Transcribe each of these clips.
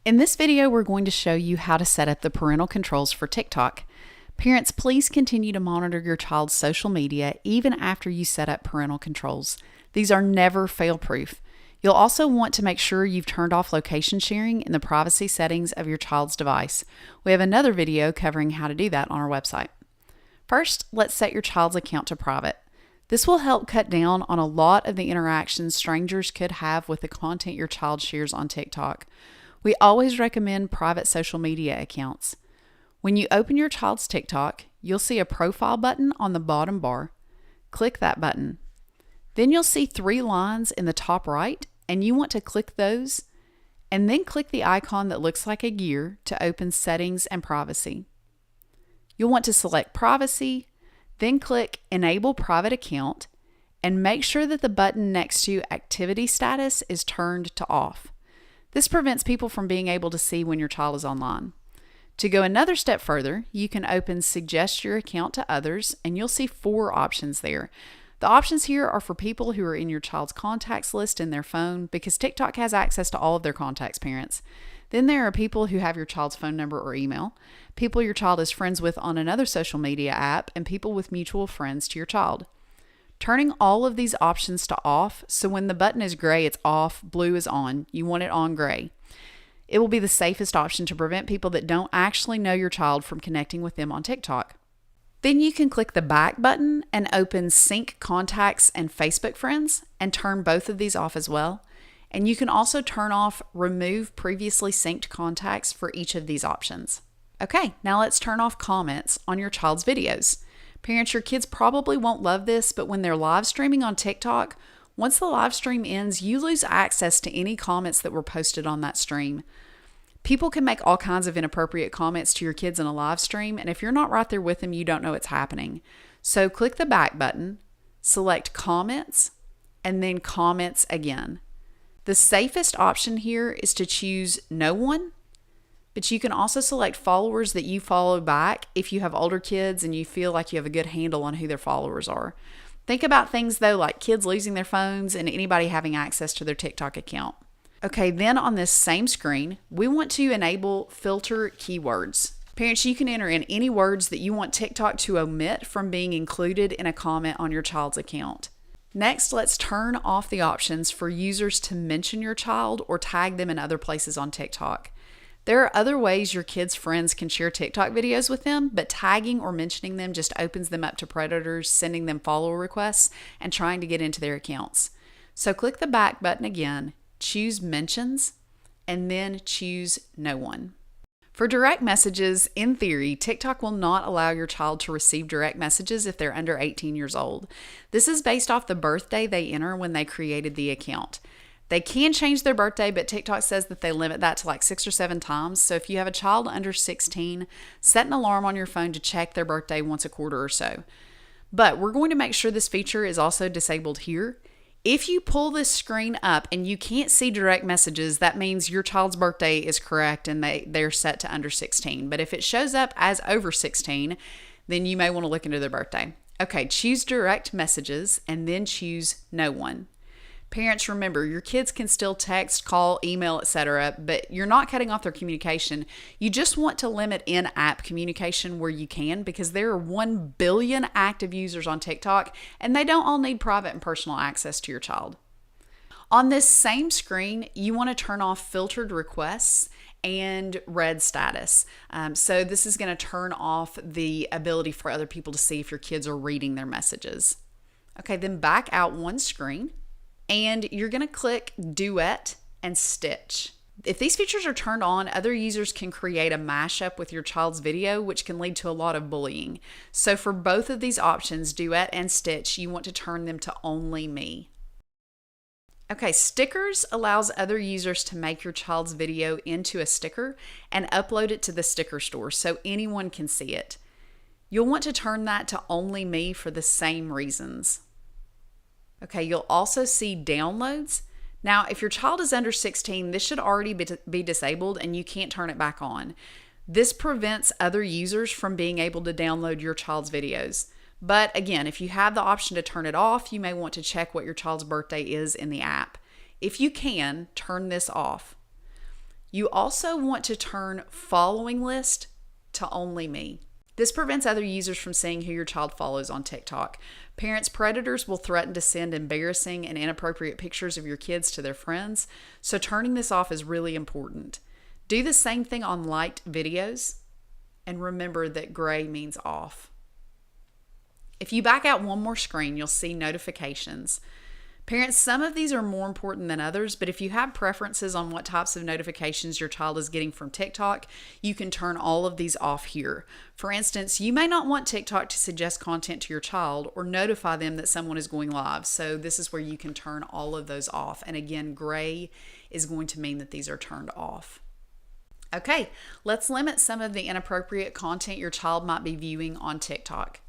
In this video, we're going to show you how to set up the parental controls for TikTok. Parents, please continue to monitor your child's social media even after you set up parental controls. These are never fail-proof. You'll also want to make sure you've turned off location sharing in the privacy settings of your child's device. We have another video covering how to do that on our website. First, let's set your child's account to private. This will help cut down on a lot of the interactions strangers could have with the content your child shares on TikTok. We always recommend private social media accounts. When you open your child's TikTok, you'll see a profile button on the bottom bar. Click that button. Then you'll see 3 lines in the top right, and you want to click those, and then click the icon that looks like a gear to open Settings and Privacy. You'll want to select Privacy, then click Enable Private Account, and make sure that the button next to Activity Status is turned to off. This prevents people from being able to see when your child is online. To go another step further, you can open Suggest Your Account to Others, and you'll see 4 options there. The options here are for people who are in your child's contacts list in their phone, because TikTok has access to all of their contacts, parents. Then there are people who have your child's phone number or email, people your child is friends with on another social media app, and people with mutual friends to your child. Turning all of these options to off, so when the button is gray, it's off, blue is on. You want it on gray. It will be the safest option to prevent people that don't actually know your child from connecting with them on TikTok. Then you can click the back button and open Sync Contacts and Facebook Friends and turn both of these off as well. And you can also turn off Remove Previously Synced Contacts for each of these options. Okay, now let's turn off comments on your child's videos. Parents, your kids probably won't love this, but when they're live streaming on TikTok, once the live stream ends, you lose access to any comments that were posted on that stream. People can make all kinds of inappropriate comments to your kids in a live stream, and if you're not right there with them, you don't know it's happening. So click the back button, select Comments, and then Comments again. The safest option here is to choose No One, but you can also select followers that you follow back if you have older kids and you feel like you have a good handle on who their followers are. Think about things though like kids losing their phones and anybody having access to their TikTok account. Okay, then on this same screen, we want to enable filter keywords. Parents, you can enter in any words that you want TikTok to omit from being included in a comment on your child's account. Next, let's turn off the options for users to mention your child or tag them in other places on TikTok. There are other ways your kids' friends can share TikTok videos with them, but tagging or mentioning them just opens them up to predators sending them follower requests and trying to get into their accounts. So click the back button again, choose Mentions, and then choose No One. For direct messages, in theory, TikTok will not allow your child to receive direct messages if they're under 18 years old. This is based off the birthday they enter when they created the account. They can change their birthday, but TikTok says that they limit that to like 6 or 7 times. So if you have a child under 16, set an alarm on your phone to check their birthday once a quarter or so. But we're going to make sure this feature is also disabled here. If you pull this screen up and you can't see direct messages, that means your child's birthday is correct and they're set to under 16. But if it shows up as over 16, then you may want to look into their birthday. Okay, choose direct messages and then choose No One. Parents, remember, your kids can still text, call, email, etc., but you're not cutting off their communication. You just want to limit in-app communication where you can, because there are 1 billion active users on TikTok, and they don't all need private and personal access to your child. On this same screen, you want to turn off filtered requests and read status. So this is going to turn off the ability for other people to see if your kids are reading their messages. Okay, then back out one screen. And you're going to click Duet and Stitch. If these features are turned on, other users can create a mashup with your child's video, which can lead to a lot of bullying. So for both of these options, Duet and Stitch, you want to turn them to Only Me. Okay, Stickers allows other users to make your child's video into a sticker and upload it to the sticker store so anyone can see it. You'll want to turn that to Only Me for the same reasons. Okay, you'll also see downloads. Now, if your child is under 16, this should already be disabled and you can't turn it back on. This prevents other users from being able to download your child's videos. But again, if you have the option to turn it off, you may want to check what your child's birthday is in the app. If you can, turn this off. You also want to turn following list to only me. This prevents other users from seeing who your child follows on TikTok. Parents' predators will threaten to send embarrassing and inappropriate pictures of your kids to their friends, so turning this off is really important. Do the same thing on liked videos, and remember that gray means off. If you back out one more screen, you'll see notifications. Parents, some of these are more important than others, but if you have preferences on what types of notifications your child is getting from TikTok, you can turn all of these off here. For instance, you may not want TikTok to suggest content to your child or notify them that someone is going live, so this is where you can turn all of those off. And again, gray is going to mean that these are turned off. Okay, let's limit some of the inappropriate content your child might be viewing on TikTok.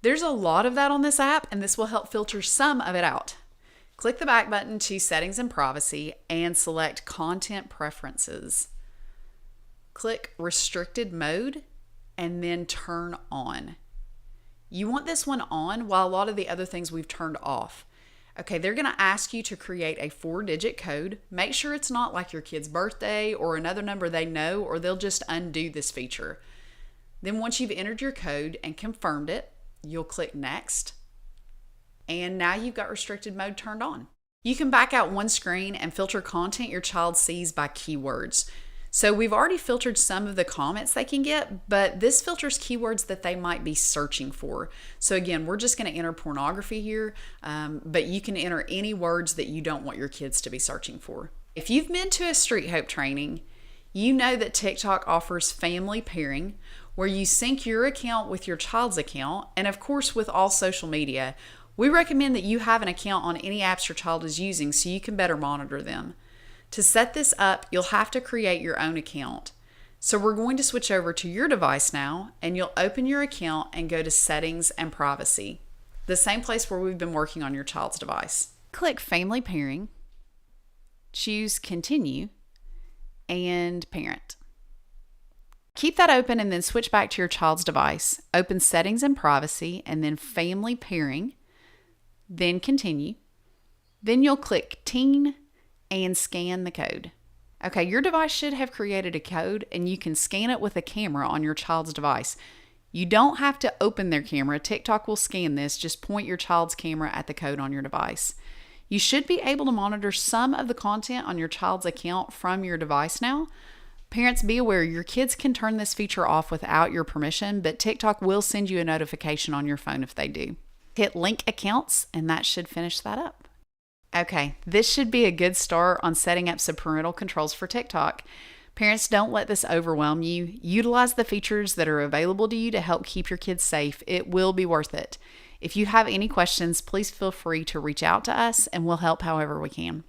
There's a lot of that on this app, and this will help filter some of it out. Click the back button to Settings and Privacy and select Content Preferences. Click Restricted Mode and then Turn On. You want this one on while a lot of the other things we've turned off. Okay, they're going to ask you to create a 4-digit code. Make sure it's not like your kid's birthday or another number they know, or they'll just undo this feature. Then once you've entered your code and confirmed it, you'll click Next. And now you've got restricted mode turned on. You can back out one screen and filter content your child sees by keywords. So we've already filtered some of the comments they can get, but this filters keywords that they might be searching for. So again, we're just going to enter pornography here, but you can enter any words that you don't want your kids to be searching for. If you've been to a Street Hope training, you know that TikTok offers family pairing, where you sync your account with your child's account, and of course with all social media. We recommend that you have an account on any apps your child is using so you can better monitor them. To set this up, you'll have to create your own account. So we're going to switch over to your device now, and you'll open your account and go to Settings and Privacy, the same place where we've been working on your child's device. Click Family Pairing, choose Continue, and Parent. Keep that open and then switch back to your child's device. Open Settings and Privacy and then Family Pairing, then Continue. Then you'll click Teen and scan the code. Okay, your device should have created a code and you can scan it with a camera on your child's device. You don't have to open their camera. TikTok will scan this. Just point your child's camera at the code on your device. You should be able to monitor some of the content on your child's account from your device now. Parents, be aware your kids can turn this feature off without your permission, but TikTok will send you a notification on your phone if they do. Hit Link Accounts, and that should finish that up. Okay, this should be a good start on setting up some parental controls for TikTok. Parents, don't let this overwhelm you. Utilize the features that are available to you to help keep your kids safe. It will be worth it. If you have any questions, please feel free to reach out to us, and we'll help however we can.